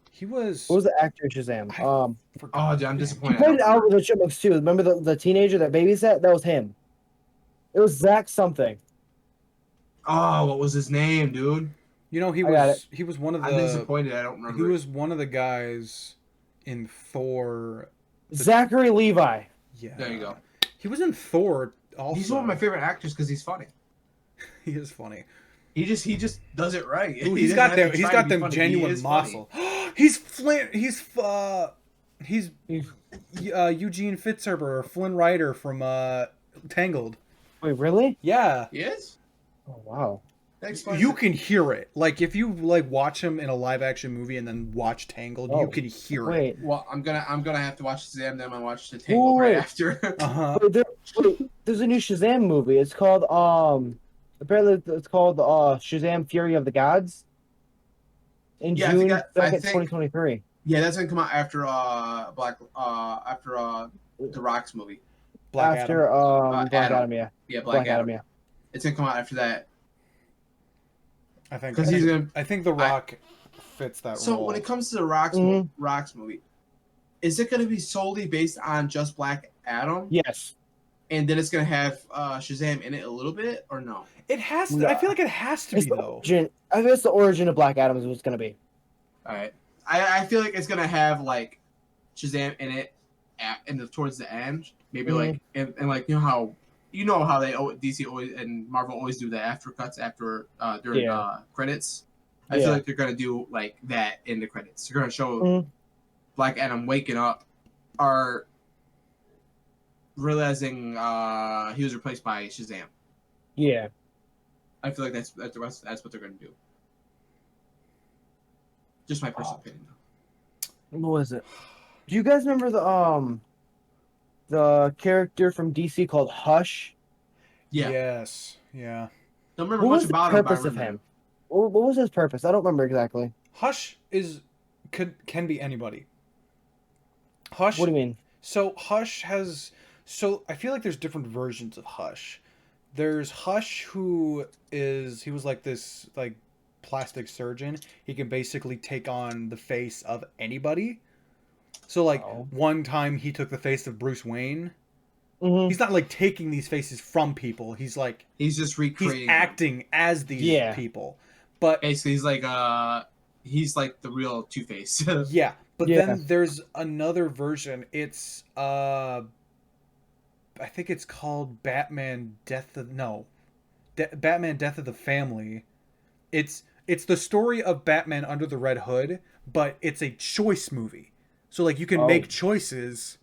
He was. What was the actor in Shazam? Forgot. Oh, dude, I'm He disappointed. played Albert the Chipmunks too. Remember the teenager that babysat? That was him. It was Zach something. Oh, what was his name, dude? You know, I got it. he was one of I'm the disappointed. I don't he remember. was one of the guys in Thor. Zachary Levi. Yeah. There you go. He was in Thor also. He's one of my favorite actors because he's funny. He is funny. He just does it right. Ooh, He he's doesn't got have them. to He's try to got be them funny. He genuine is funny. muscle. He's Flint. He's Eugene Fitzherbert or Flynn Rider from Tangled. Wait, really? Yeah. He is. Oh wow. That explains You it. can hear it. Like if you like watch him in a live action movie and then watch Tangled, you Oh, can hear it. Wait. Well, I'm gonna have to watch Shazam. Then I'm gonna watch the Tangled right Wait. after. Uh-huh. Wait, there's a new Shazam movie. It's called apparently it's called Shazam: Fury of the Gods. In Yeah, June I 2nd, think 2023. yeah, that's gonna come out after the Rock's movie. Black After Adam. Black Adam, yeah. Yeah, Black Adam, yeah. It's gonna come out after that. I think 'Cause he's gonna- I think The Rock fits that So role. when it comes to the Rock's movie, is it gonna be solely based on just Black Adam? Yes. And then it's gonna have Shazam in it a little bit, or no? It has to. No. I feel like it has to It's be the though. origin. I think it's the origin of Black Adam is what it's gonna be. All right. I feel like it's gonna have like Shazam in it towards the end, maybe like and like you know how DC always and Marvel always do the after cuts after during credits. I feel like they're gonna do like that in the credits. They're gonna show Black Adam waking up, or realizing he was replaced by Shazam. Yeah. I feel like that's what they're gonna do. Just my personal opinion. What was it? Do you guys remember the character from DC called Hush? Yeah. Yes. Yeah. Don't remember What much was the about him. purpose of him? What was his purpose? I don't remember exactly. Hush can be anybody. Hush. What do you mean? So Hush has. So I feel like there's different versions of Hush. There's Hush he was like this like plastic surgeon. He can basically take on the face of anybody. So like one time he took the face of Bruce Wayne. Mm-hmm. He's not like taking these faces from people. He's like he's just recreating. He's acting as these people. But basically he's like the real Two-Face. Yeah, but then there's another version. It's I think it's called Batman Death of the Family. It's the story of Batman under the Red Hood, but it's a choice movie. So like you can make choices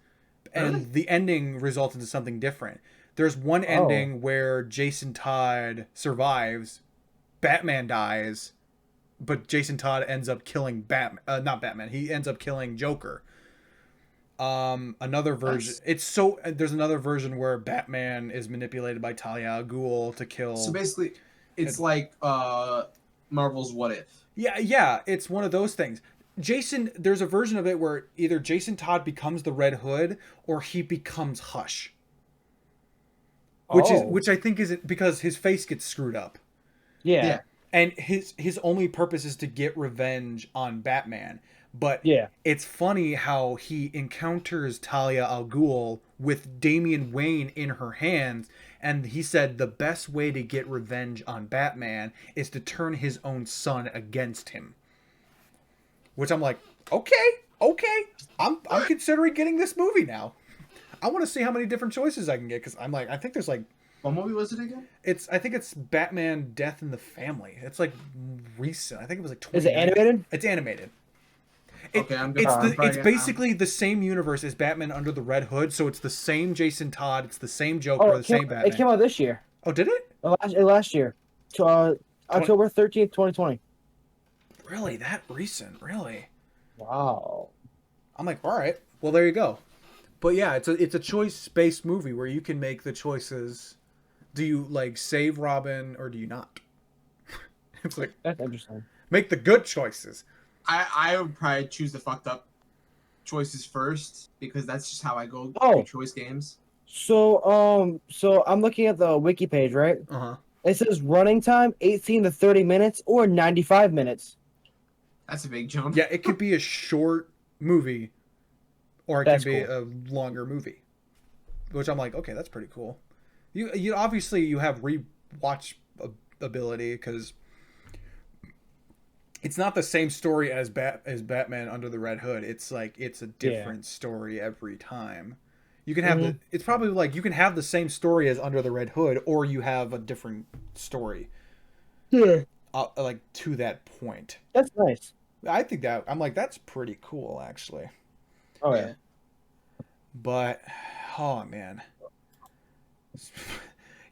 and the ending results into something different. There's one ending where Jason Todd survives, Batman dies, but Jason Todd ends up killing not Batman. He ends up killing Joker. Another version. There's another version where Batman is manipulated by Talia al Ghul to kill. So basically, it's like Marvel's What If. Yeah, it's one of those things. There's a version of it where either Jason Todd becomes the Red Hood or he becomes Hush. Which I think is because his face gets screwed up. Yeah. And his only purpose is to get revenge on Batman. But it's funny how he encounters Talia al Ghul with Damian Wayne in her hands, and he said the best way to get revenge on Batman is to turn his own son against him. Which I'm like, okay, I'm considering getting this movie now. I want to see how many different choices I can get because I'm like, I think there's like. What movie was it again? I think it's Batman Death in the Family. It's like recent. I think it was like 20. Is it animated? It's animated. It's basically the same universe as Batman Under the Red Hood, so it's the same Jason Todd, it's the same Joker, the same Batman. It came out this year. Oh, did it? Last year. October 13th, 2020. Really? That recent? Really? Wow. I'm like, all right. Well, there you go. But yeah, it's a choice-based movie where you can make the choices. Do you like save Robin or do you not? It's like that's interesting. Make the good choices. I would probably choose the fucked up choices first because that's just how I go through choice games. So I'm looking at the wiki page, right? Uh-huh. It says running time 18 to 30 minutes or 95 minutes. That's a big jump. Yeah, it could be a short movie or it can be a longer movie. Which I'm like, okay, that's pretty cool. You obviously you have rewatch ability because it's not the same story as Batman Under the Red Hood. It's like it's a different story every time. You can have it's probably like you can have the same story as Under the Red Hood, or you have a different story. Yeah. Like to that point. That's nice. I think that I'm like that's pretty cool actually. Oh yeah. But oh man.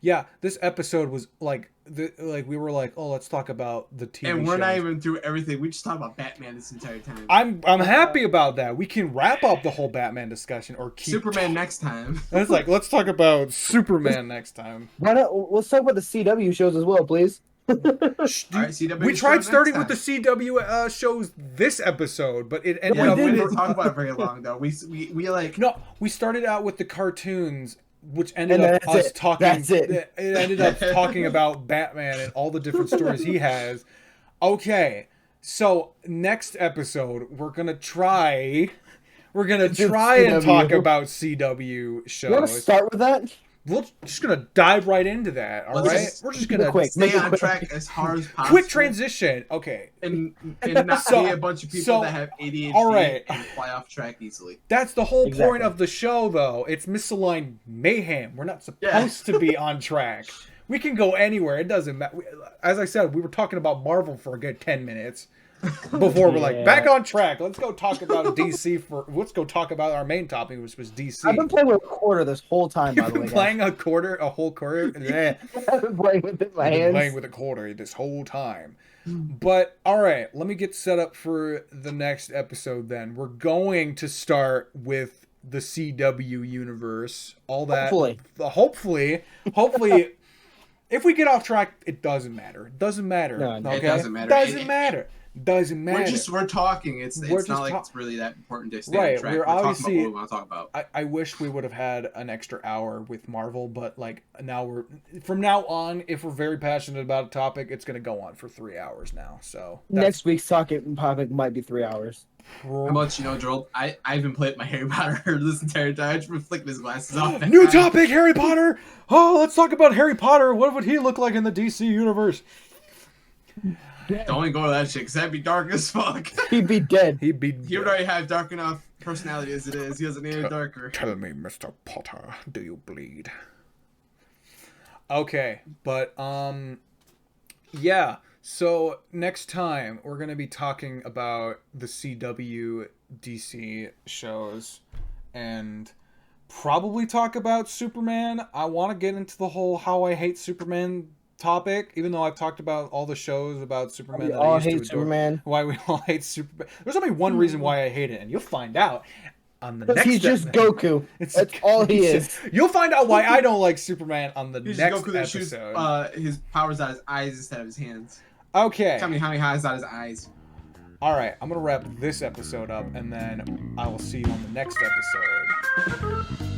Yeah, this episode was like we were like, oh, let's talk about the TV and we're shows. not even through everything. We just talked about Batman this entire time. I'm happy about that. We can wrap up the whole Batman discussion or keep Superman next time. It's like let's talk about Superman next time. Why not? Let's talk about the CW shows as well, please. All right, CW We tried starting next with the CW shows this episode, but it ended time. up. We didn't talk about it very long though. We like No, we started out with the cartoons, which ended And up that's us it. talking. That's it. It ended up talking about Batman and all the different stories he has. Okay, so next episode we're gonna try. We're gonna try and talk about CW shows. You want to start with that? We're just gonna dive right into that. All Let's right, just we're just gonna quick. stay on track as hard as possible. quick transition. Okay, and not So- be a bunch of people so, that have ADHD all right. and fly off track easily. that's the whole Exactly. point of the show, though. It's misaligned mayhem. We're not supposed to be on track. We can go anywhere. It doesn't matter. As I said, we were talking about Marvel for a good 10 minutes before we're like Yeah. back on track. Let's go talk about DC let's go talk about our main topic, which was DC. I've been playing with a quarter this whole time, by You've the way. been playing a whole quarter. Yeah. I've been playing with it in my I've been hands. playing with a quarter this whole time. But all right, let me get set up for the next episode then. We're going to start with the CW universe. All that hopefully if we get off track, it doesn't matter. It doesn't matter. No, Okay? it doesn't matter. Doesn't matter. Doesn't matter. We're talking. It's We're not like just it's really that important to stay Right, on track. we're We're talking obviously- about what we want to talk about. I wish we would have had an extra hour with Marvel, but like now from now on, if we're very passionate about a topic, it's gonna go on for 3 hours now. So Next week's topic might be 3 hours. How much you know, Joel? I've been playing my Harry Potter this entire time. I just been flicking his glasses off. New topic, Harry Potter. Oh, let's talk about Harry Potter. What would he look like in the DC universe? Don't even go to that shit, because that'd be dark as fuck. He'd be dead. He'd be. He would already have dark enough personality as it is. He doesn't need any darker. Tell me, Mr. Potter, do you bleed? Okay, but yeah. So next time we're gonna be talking about the CW DC shows and probably talk about Superman. I want to get into the whole how I hate Superman topic, even though I've talked about all the shows about Superman We that I all used to hate adore. Superman. Why we all hate Superman. There's only one reason why I hate it, and you'll find out on the next He's just Goku. It's- That's all he is. You'll find out why I don't like Superman on the He's next just Goku that shoots episode. his powers out his eyes instead of his hands. Okay. Tell me how many eyes out his eyes. All right. I'm going to wrap this episode up, and then I will see you on the next episode.